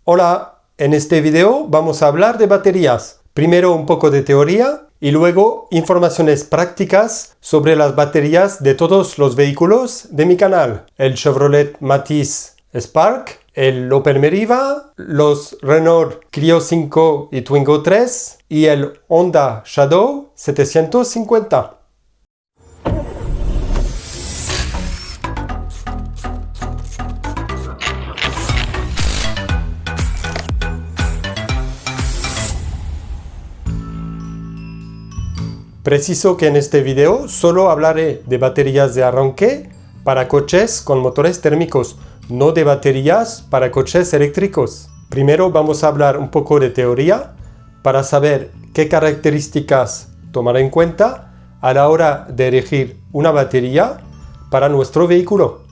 Hola, en este video vamos a hablar de baterías. Primero un poco de teoría y luego informaciones prácticas sobre las baterías de todos los vehículos de mi canal. El Chevrolet Matiz Spark, el Opel Meriva, los Renault Clio 5 y Twingo 3 y el Honda Shadow 750. Preciso que en este video solo hablaré de baterías de arranque para coches con motores térmicos, no de baterías para coches eléctricos. Primero vamos a hablar un poco de teoría para saber qué características tomar en cuenta a la hora de elegir una batería para nuestro vehículo.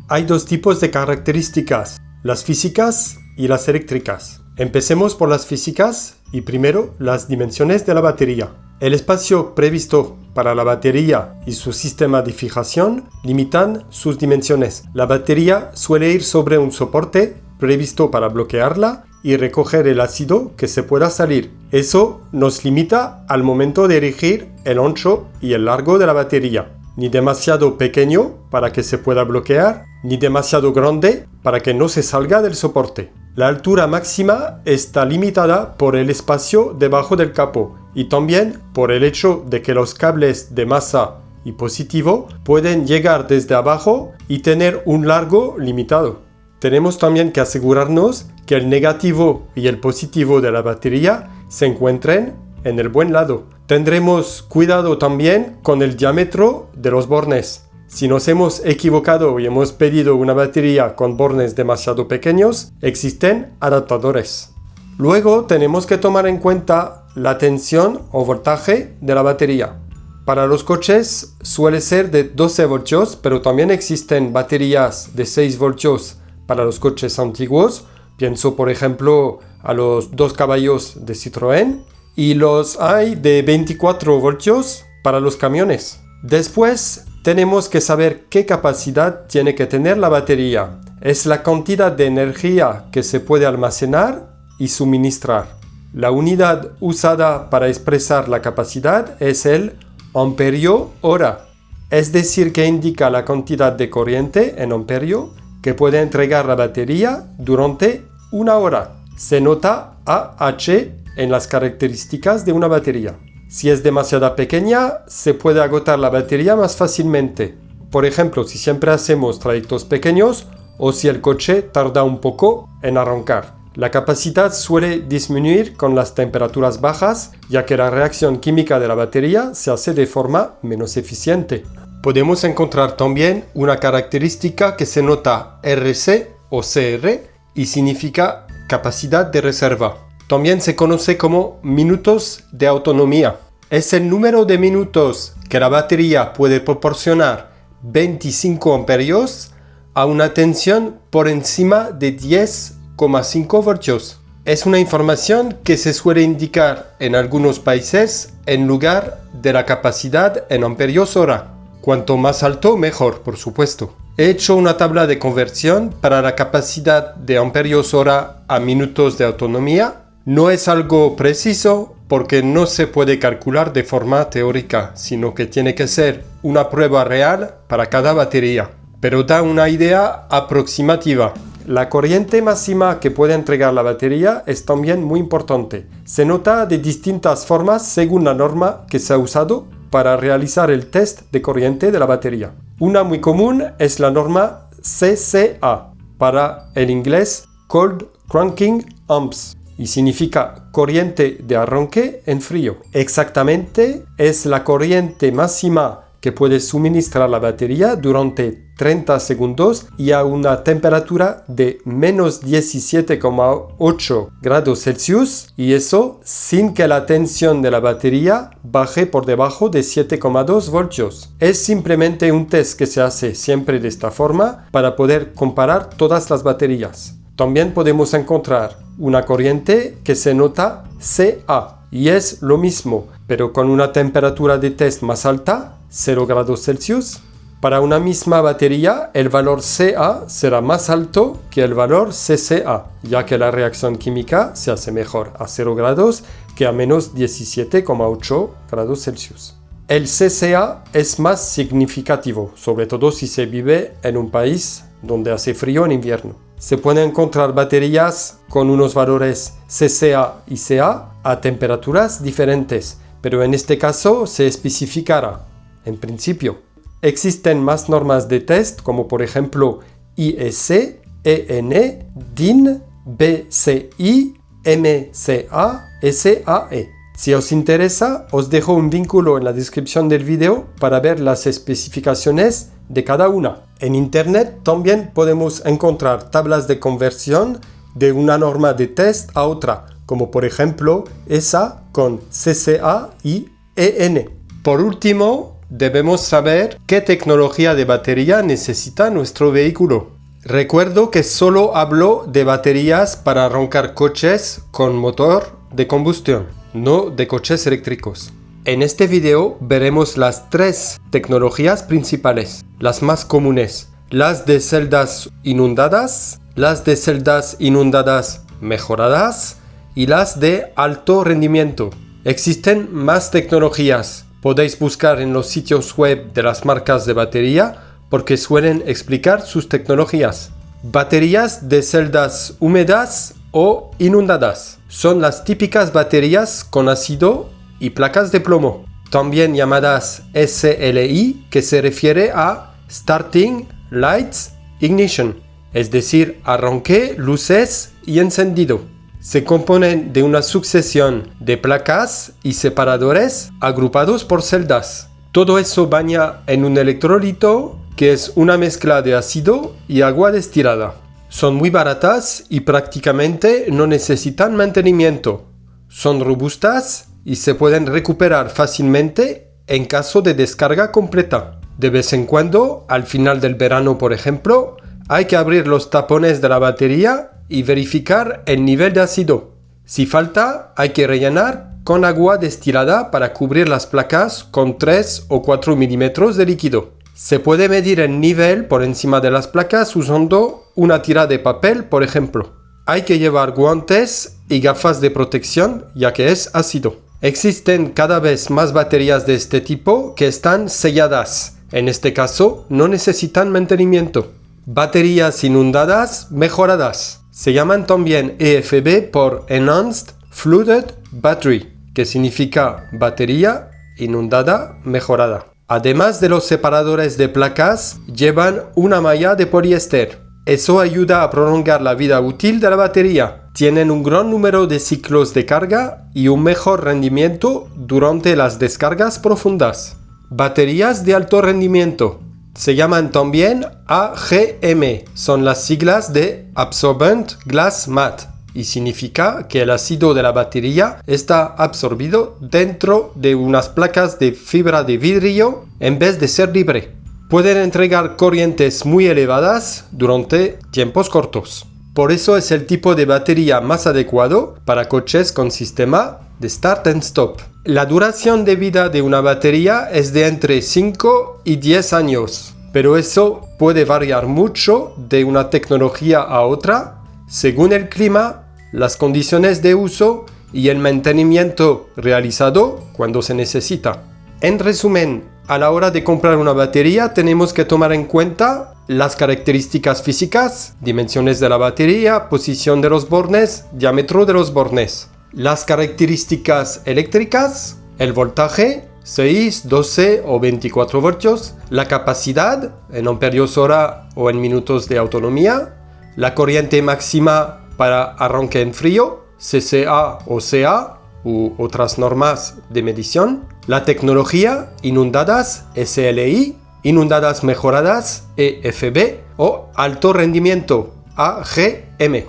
Hay dos tipos de características, las físicas y las eléctricas. Empecemos por las físicas y primero las dimensiones de la batería. El espacio previsto para la batería y su sistema de fijación limitan sus dimensiones. La batería suele ir sobre un soporte previsto para bloquearla y recoger el ácido que se pueda salir. Eso nos limita al momento de elegir el ancho y el largo de la batería. Ni demasiado pequeño para que se pueda bloquear, ni demasiado grande para que no se salga del soporte. La altura máxima está limitada por el espacio debajo del capó y también por el hecho de que los cables de masa y positivo pueden llegar desde abajo y tener un largo limitado. Tenemos también que asegurarnos que el negativo y el positivo de la batería se encuentren en el buen lado. Tendremos cuidado también con el diámetro de los bornes. Si nos hemos equivocado y hemos pedido una batería con bornes demasiado pequeños, existen adaptadores. Luego tenemos que tomar en cuenta la tensión o voltaje de la batería. Para los coches suele ser de 12 voltios, pero también existen baterías de 6 voltios para los coches antiguos. Pienso por ejemplo a los 2 caballos de Citroën. Y los hay de 24 voltios para los camiones. Después tenemos que saber qué capacidad tiene que tener la batería. Es la cantidad de energía que se puede almacenar y suministrar. La unidad usada para expresar la capacidad es el amperio hora. Es decir, que indica la cantidad de corriente en amperio que puede entregar la batería durante una hora. Se nota AH en las características de una batería. Si es demasiado pequeña, se puede agotar la batería más fácilmente. Por ejemplo, si siempre hacemos trayectos pequeños o si el coche tarda un poco en arrancar. La capacidad suele disminuir con las temperaturas bajas, ya que la reacción química de la batería se hace de forma menos eficiente. Podemos encontrar también una característica que se nota RC o CR y significa capacidad de reserva. También se conoce como minutos de autonomía. Es el número de minutos que la batería puede proporcionar 25 amperios a una tensión por encima de 10,5 voltios. Es una información que se suele indicar en algunos países en lugar de la capacidad en amperios hora. Cuanto más alto, mejor, por supuesto. He hecho una tabla de conversión para la capacidad de amperios hora a minutos de autonomía. No es algo preciso porque no se puede calcular de forma teórica, sino que tiene que ser una prueba real para cada batería. Pero da una idea aproximativa. La corriente máxima que puede entregar la batería es también muy importante. Se nota de distintas formas según la norma que se ha usado para realizar el test de corriente de la batería. Una muy común es la norma CCA, para el inglés Cold Cranking Amps, y significa corriente de arranque en frío. Exactamente es la corriente máxima que puede suministrar la batería durante 30 segundos y a una temperatura de menos 17,8 grados Celsius, y eso sin que la tensión de la batería baje por debajo de 7,2 voltios. Es simplemente un test que se hace siempre de esta forma para poder comparar todas las baterías. También podemos encontrar una corriente que se nota CA y es lo mismo, pero con una temperatura de test más alta, 0 grados Celsius, Para una misma batería, el valor Ca será más alto que el valor Cca, ya que la reacción química se hace mejor a 0 grados que a menos 17,8 grados Celsius. El Cca es más significativo, sobre todo si se vive en un país donde hace frío en invierno. Se pueden encontrar baterías con unos valores Cca y Ca a temperaturas diferentes, pero en este caso se especificará, en principio. Existen más normas de test como por ejemplo IEC, EN, DIN, BCI, MCA, SAE. Si os interesa, os dejo un vínculo en la descripción del video para ver las especificaciones de cada una. En internet también podemos encontrar tablas de conversión de una norma de test a otra, como por ejemplo esa con CCA y EN. Por último, debemos saber qué tecnología de batería necesita nuestro vehículo. Recuerdo que solo hablo de baterías para arrancar coches con motor de combustión, no de coches eléctricos. En este video veremos las 3 tecnologías principales, las más comunes, las de celdas inundadas, las de celdas inundadas mejoradas y las de alto rendimiento. Existen más tecnologías. Podéis buscar en los sitios web de las marcas de batería porque suelen explicar sus tecnologías. Baterías de celdas húmedas o inundadas. Son las típicas baterías con ácido y placas de plomo, también llamadas SLI, que se refiere a Starting, Lights, Ignition, es decir, arranque, luces y encendido. Se componen de una sucesión de placas y separadores agrupados por celdas. Todo eso baña en un electrolito que es una mezcla de ácido y agua destilada. Son muy baratas y prácticamente no necesitan mantenimiento. Son robustas y se pueden recuperar fácilmente en caso de descarga completa. De vez en cuando, al final del verano por ejemplo, hay que abrir los tapones de la batería y verificar el nivel de ácido. Si falta, hay que rellenar con agua destilada para cubrir las placas con 3 o 4 milímetros de líquido. Se puede medir el nivel por encima de las placas usando una tira de papel, por ejemplo. Hay que llevar guantes y gafas de protección, ya que es ácido. Existen cada vez más baterías de este tipo que están selladas. En este caso, no necesitan mantenimiento. Baterías inundadas mejoradas. Se llaman también EFB por Enhanced Flooded Battery, que significa batería inundada mejorada. Además de los separadores de placas, llevan una malla de poliéster. Eso ayuda a prolongar la vida útil de la batería. Tienen un gran número de ciclos de carga y un mejor rendimiento durante las descargas profundas. Baterías de alto rendimiento. Se llaman también AGM, son las siglas de Absorbent Glass Mat y significa que el ácido de la batería está absorbido dentro de unas placas de fibra de vidrio en vez de ser libre. Pueden entregar corrientes muy elevadas durante tiempos cortos. Por eso es el tipo de batería más adecuado para coches con sistema de Start and Stop. La duración de vida de una batería es de entre 5 y 10 años, pero eso puede variar mucho de una tecnología a otra según el clima, las condiciones de uso y el mantenimiento realizado cuando se necesita. En resumen, a la hora de comprar una batería tenemos que tomar en cuenta las características físicas, dimensiones de la batería, posición de los bornes, diámetro de los bornes. Las características eléctricas, el voltaje, 6, 12 o 24 voltios, la capacidad en amperios hora o en minutos de autonomía, la corriente máxima para arranque en frío, CCA o CA u otras normas de medición, la tecnología, inundadas, SLI, inundadas mejoradas, EFB o alto rendimiento, AGM.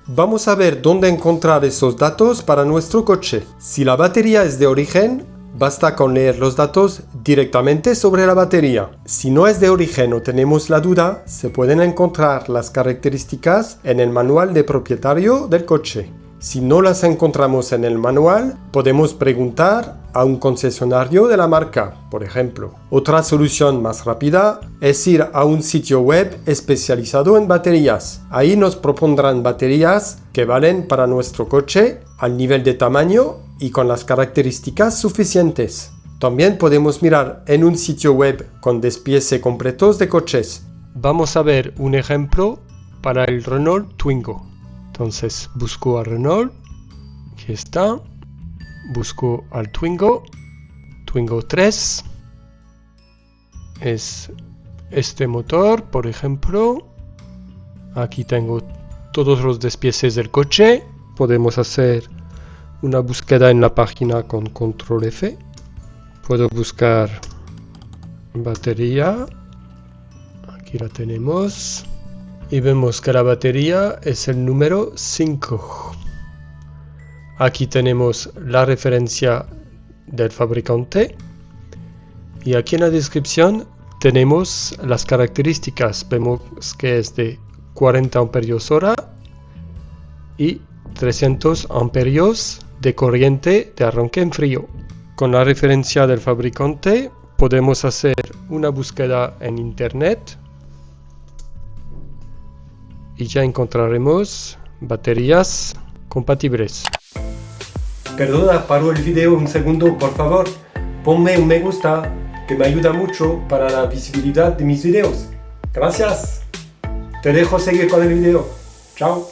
Vamos a ver dónde encontrar esos datos para nuestro coche. Si la batería es de origen, basta con leer los datos directamente sobre la batería. Si no es de origen o tenemos la duda, se pueden encontrar las características en el manual de propietario del coche. Si no las encontramos en el manual, podemos preguntar a un concesionario de la marca, por ejemplo. Otra solución más rápida es ir a un sitio web especializado en baterías. Ahí nos propondrán baterías que valen para nuestro coche al nivel de tamaño y con las características suficientes. También podemos mirar en un sitio web con despiece completos de coches. Vamos a ver un ejemplo para el Renault Twingo. Entonces busco a Renault, aquí está, busco al Twingo 3, es este motor, por ejemplo. Aquí tengo todos los despieces del coche. Podemos hacer una búsqueda en la página con control F. Puedo buscar batería, aquí la tenemos. Y vemos que la batería es el número 5. Aquí tenemos la referencia del fabricante. Y aquí en la descripción tenemos las características. Vemos que es de 40 amperios hora y 300 amperios de corriente de arranque en frío. Con la referencia del fabricante podemos hacer una búsqueda en internet. Y ya encontraremos baterías compatibles. Perdona, paro el video un segundo, por favor. Ponme un me gusta, que me ayuda mucho para la visibilidad de mis videos. Gracias. Te dejo seguir con el video. Chao.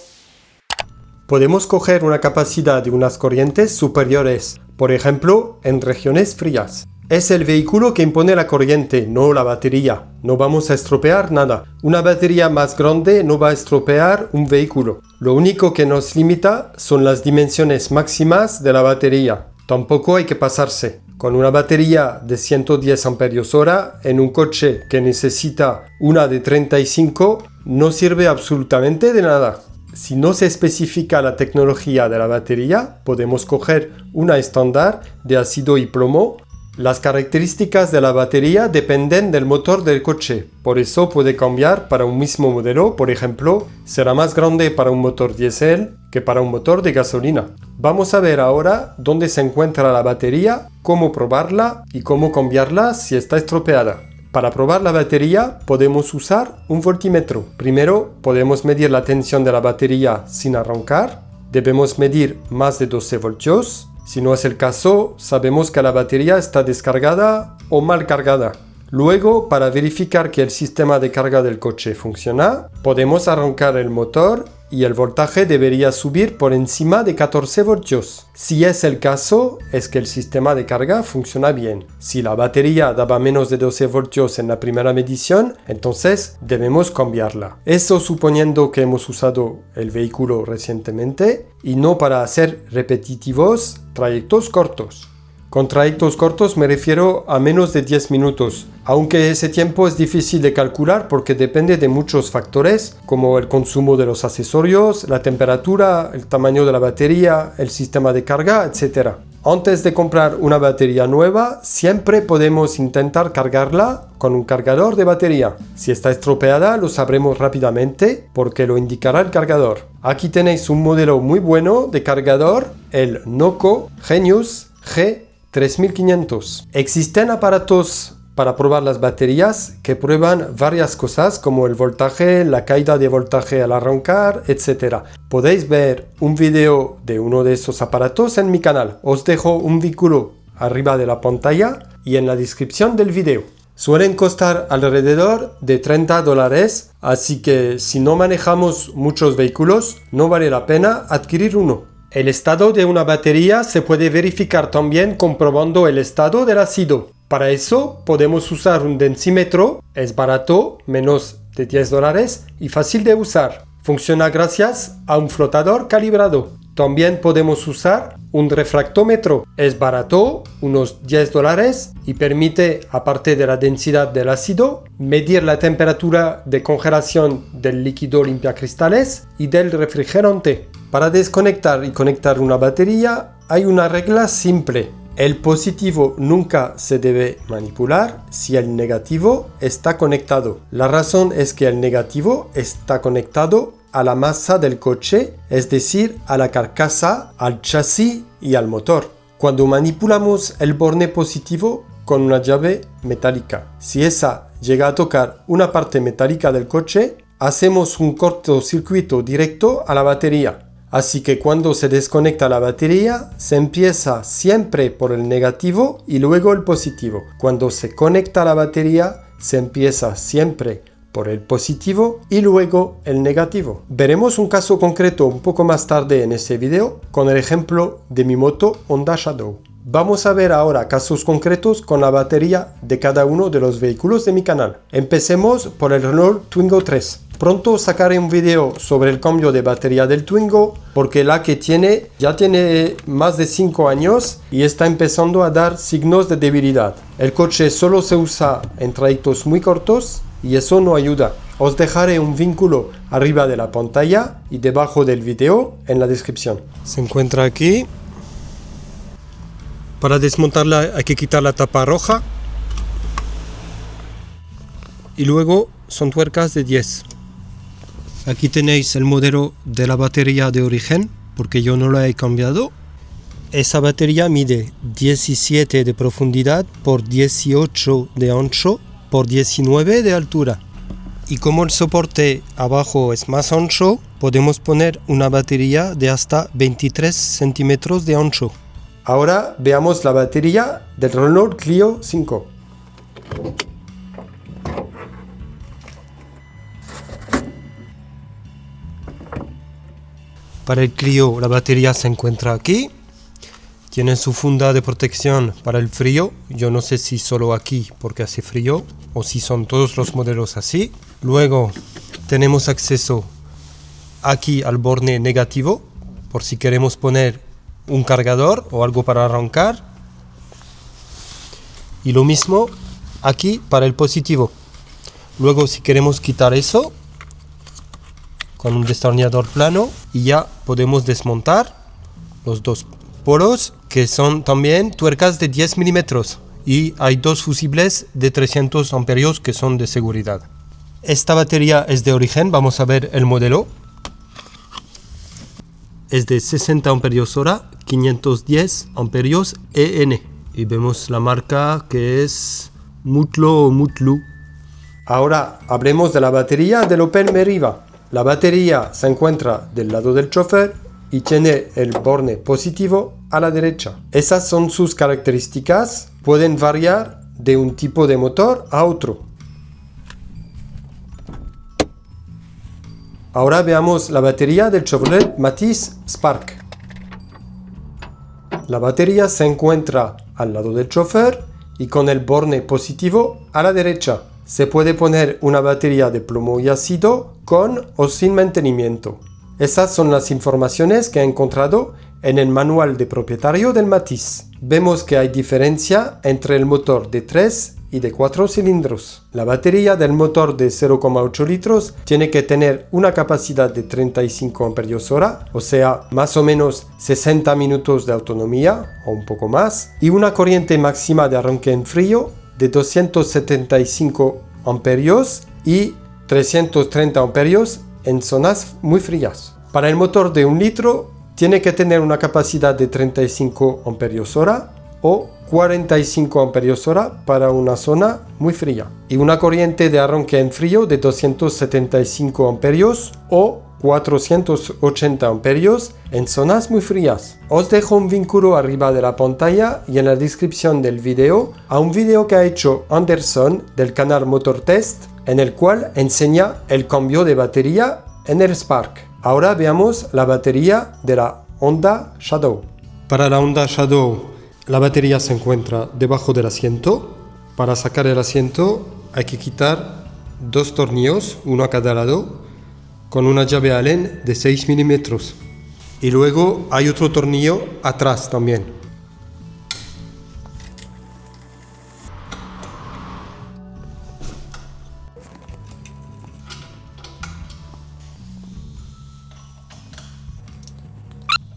Podemos coger una capacidad de unas corrientes superiores, por ejemplo, en regiones frías. Es el vehículo que impone la corriente, no la batería. No vamos a estropear nada. Una batería más grande no va a estropear un vehículo. Lo único que nos limita son las dimensiones máximas de la batería. Tampoco hay que pasarse. Con una batería de 110 amperios hora en un coche que necesita una de 35 no sirve absolutamente de nada. Si no se especifica la tecnología de la batería, podemos coger una estándar de ácido y plomo. Las características de la batería dependen del motor del coche, por eso puede cambiar para un mismo modelo. Por ejemplo, será más grande para un motor diésel que para un motor de gasolina. Vamos a ver ahora dónde se encuentra la batería, cómo probarla y cómo cambiarla si está estropeada. Para probar la batería podemos usar un voltímetro. Primero podemos medir la tensión de la batería sin arrancar. Debemos medir más de 12 voltios. Si no es el caso, sabemos que la batería está descargada o mal cargada. Luego, para verificar que el sistema de carga del coche funciona, podemos arrancar el motor y el voltaje debería subir por encima de 14 voltios. Si es el caso, es que el sistema de carga funciona bien. Si la batería daba menos de 12 voltios en la primera medición, entonces debemos cambiarla. Eso suponiendo que hemos usado el vehículo recientemente y no para hacer repetitivos trayectos cortos. Con trayectos cortos me refiero a menos de 10 minutos, aunque ese tiempo es difícil de calcular porque depende de muchos factores como el consumo de los accesorios, la temperatura, el tamaño de la batería, el sistema de carga, etc. Antes de comprar una batería nueva, siempre podemos intentar cargarla con un cargador de batería. Si está estropeada, lo sabremos rápidamente porque lo indicará el cargador. Aquí tenéis un modelo muy bueno de cargador, el Noco Genius G3500. Existen aparatos para probar las baterías que prueban varias cosas como el voltaje, la caída de voltaje al arrancar, etc. Podéis ver un video de uno de esos aparatos en mi canal. Os dejo un vínculo arriba de la pantalla y en la descripción del video. Suelen costar alrededor de $30, así que si no manejamos muchos vehículos, no vale la pena adquirir uno. El estado de una batería se puede verificar también comprobando el estado del ácido. Para eso podemos usar un densímetro, es barato, menos de $10 y fácil de usar. Funciona gracias a un flotador calibrado. También podemos usar un refractómetro, es barato, unos $10 y permite, aparte de la densidad del ácido, medir la temperatura de congelación del líquido limpiacristales y del refrigerante. Para desconectar y conectar una batería hay una regla simple. El positivo nunca se debe manipular si el negativo está conectado. La razón es que el negativo está conectado a la masa del coche, es decir, a la carcasa, al chasis y al motor. Cuando manipulamos el borne positivo con una llave metálica, si esa llega a tocar una parte metálica del coche, hacemos un cortocircuito directo a la batería. Así que cuando se desconecta la batería, se empieza siempre por el negativo y luego el positivo. Cuando se conecta la batería, se empieza siempre por el positivo y luego el negativo. Veremos un caso concreto un poco más tarde en este video con el ejemplo de mi moto Honda Shadow. Vamos a ver ahora casos concretos con la batería de cada uno de los vehículos de mi canal. Empecemos por el Renault Twingo 3. Pronto sacaré un video sobre el cambio de batería del Twingo porque la que ya tiene más de 5 años y está empezando a dar signos de debilidad. El coche solo se usa en trayectos muy cortos y eso no ayuda. Os dejaré un vínculo arriba de la pantalla y debajo del video en la descripción. Se encuentra aquí. Para desmontarla hay que quitar la tapa roja y luego son tuercas de 10. Aquí tenéis el modelo de la batería de origen, porque yo no la he cambiado. Esa batería mide 17 de profundidad por 18 de ancho por 19 de altura. Y como el soporte abajo es más ancho, podemos poner una batería de hasta 23 centímetros de ancho. Ahora veamos la batería del Renault Clio 5. Para el Clio la batería se encuentra aquí. Tiene su funda de protección para el frío. Yo no sé si solo aquí porque hace frío o si son todos los modelos así. Luego tenemos acceso aquí al borne negativo por si queremos poner un cargador o algo para arrancar. Y lo mismo aquí para el positivo. Luego si queremos quitar eso con un destornillador plano y ya podemos desmontar los dos poros que son también tuercas de 10 milímetros y hay dos fusibles de 300 amperios que son de seguridad. Esta batería es de origen, vamos a ver el modelo. Es de 60 amperios hora, 510 amperios EN y vemos la marca que es Mutlo o Mutlu. Ahora hablemos de la batería del Opel Meriva. La batería se encuentra del lado del chofer y tiene el borne positivo a la derecha. Esas son sus características. Pueden variar de un tipo de motor a otro. Ahora veamos la batería del Chevrolet Matiz Spark. La batería se encuentra al lado del chofer y con el borne positivo a la derecha. Se puede poner una batería de plomo y ácido con o sin mantenimiento. Esas son las informaciones que he encontrado en el manual de propietario del Matiz. Vemos que hay diferencia entre el motor de 3 y de 4 cilindros. La batería del motor de 0,8 litros tiene que tener una capacidad de 35 amperios hora, o sea, más o menos 60 minutos de autonomía o un poco más, y una corriente máxima de arranque en frío de 275 amperios y 330 amperios en zonas muy frías. Para el motor de 1 litro tiene que tener una capacidad de 35 amperios hora o 45 amperios hora para una zona muy fría y una corriente de arranque en frío de 275 amperios o 480 amperios en zonas muy frías. Os dejo un vínculo arriba de la pantalla y en la descripción del video a un video que ha hecho Anderson del canal Motor Test en el cual enseña el cambio de batería en el Spark. Ahora veamos la batería de la Honda Shadow. Para la Honda Shadow la batería se encuentra debajo del asiento. Para sacar el asiento hay que quitar dos tornillos, uno a cada lado, con una llave Allen de 6 milímetros. Y luego hay otro tornillo atrás también.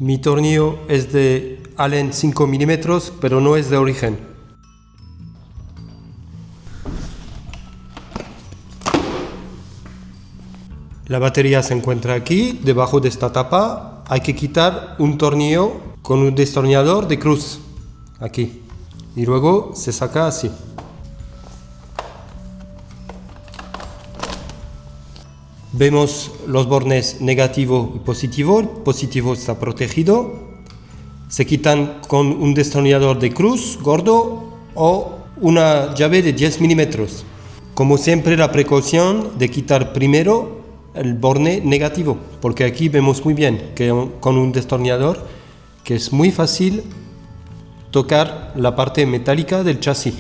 Mi tornillo es de Allen 5 milímetros, pero no es de origen. La batería se encuentra aquí, debajo de esta tapa. Hay que quitar un tornillo con un destornillador de cruz, aquí. Y luego se saca así. Vemos los bornes negativo y positivo. El positivo está protegido. Se quitan con un destornillador de cruz gordo o una llave de 10 milímetros. Como siempre, la precaución de quitar primero el borne negativo, porque aquí vemos muy bien que con un destornillador que es muy fácil tocar la parte metálica del chasis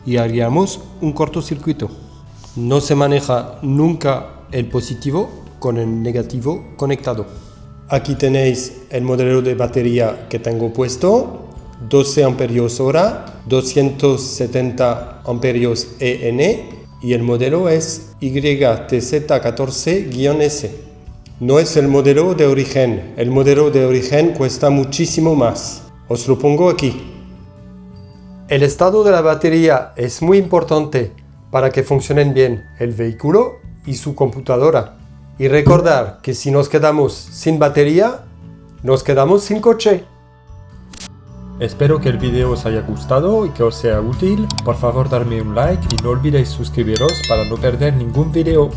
y haríamos un cortocircuito. No se maneja nunca el positivo con el negativo conectado. Aquí tenéis el modelo de batería que tengo puesto, 12 amperios hora, 270 amperios EN y el modelo es YTZ14-S. No es el modelo de origen, el modelo de origen cuesta muchísimo más. Os lo pongo aquí. El estado de la batería es muy importante para que funcionen bien el vehículo y su computadora. Y recordar que si nos quedamos sin batería, nos quedamos sin coche. Espero que el video os haya gustado y que os sea útil. Por favor, darme un like y no olvidéis suscribiros para no perder ningún video.